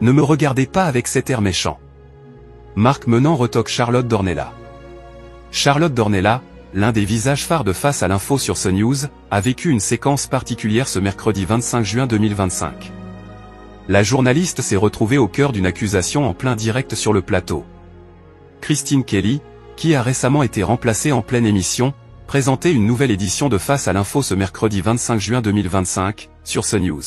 Ne me regardez pas avec cet air méchant. Marc Menant retoque Charlotte Dornelas. Charlotte Dornelas, l'un des visages phares de Face à l'info sur CNews, a vécu une séquence particulière ce mercredi 25 juin 2025. La journaliste s'est retrouvée au cœur d'une accusation en plein direct sur le plateau. Christine Kelly, qui a récemment été remplacée en pleine émission, présentait une nouvelle édition de Face à l'info ce mercredi 25 juin 2025, sur CNews.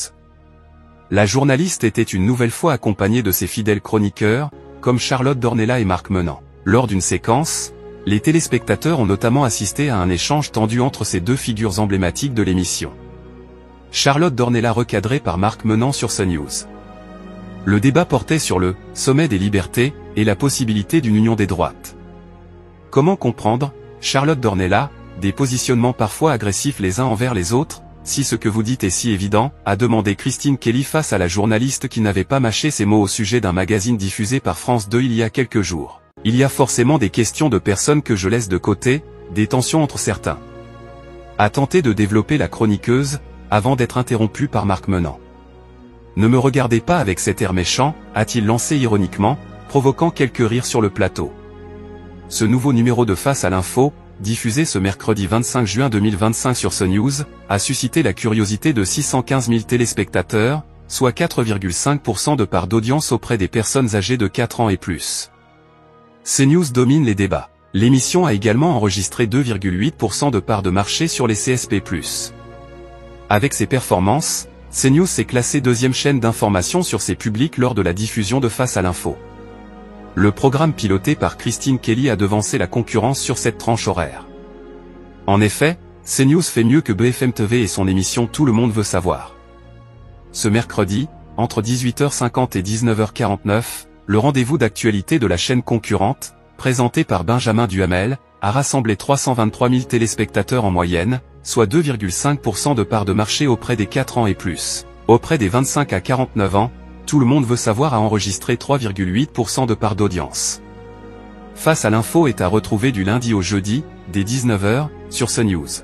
La journaliste était une nouvelle fois accompagnée de ses fidèles chroniqueurs, comme Charlotte Dornelas et Marc Menant. Lors d'une séquence, les téléspectateurs ont notamment assisté à un échange tendu entre ces deux figures emblématiques de l'émission. Charlotte Dornelas recadrée par Marc Menant sur CNews. Le débat portait sur le « sommet des libertés » et la possibilité d'une union des droites. Comment comprendre, Charlotte Dornelas, des positionnements parfois agressifs les uns envers les autres, si ce que vous dites est si évident, a demandé Christine Kelly face à la journaliste qui n'avait pas mâché ses mots au sujet d'un magazine diffusé par France 2 il y a quelques jours. Il y a forcément des questions de personnes que je laisse de côté, des tensions entre certains. A tenté de développer la chroniqueuse, avant d'être interrompue par Marc Menant. Ne me regardez pas avec cet air méchant, a-t-il lancé ironiquement, provoquant quelques rires sur le plateau. Ce nouveau numéro de Face à l'info, diffusé ce mercredi 25 juin 2025 sur CNews, a suscité la curiosité de 615 000 téléspectateurs, soit 4,5% de part d'audience auprès des personnes âgées de 4 ans et plus. CNews domine les débats. L'émission a également enregistré 2,8% de part de marché sur les CSP+. Avec ses performances, CNews s'est classé deuxième chaîne d'information sur ses publics lors de la diffusion de Face à l'info. Le programme piloté par Christine Kelly a devancé la concurrence sur cette tranche horaire. En effet, CNews fait mieux que BFM TV et son émission Tout le monde veut savoir. Ce mercredi, entre 18h50 et 19h49, le rendez-vous d'actualité de la chaîne concurrente, présenté par Benjamin Duhamel, a rassemblé 323 000 téléspectateurs en moyenne, soit 2,5% de part de marché auprès des 4 ans et plus. Auprès des 25 à 49 ans, Tout le monde veut savoir a enregistré 3,8% de part d'audience. Face à l'info est à retrouver du lundi au jeudi, dès 19h, sur CNews.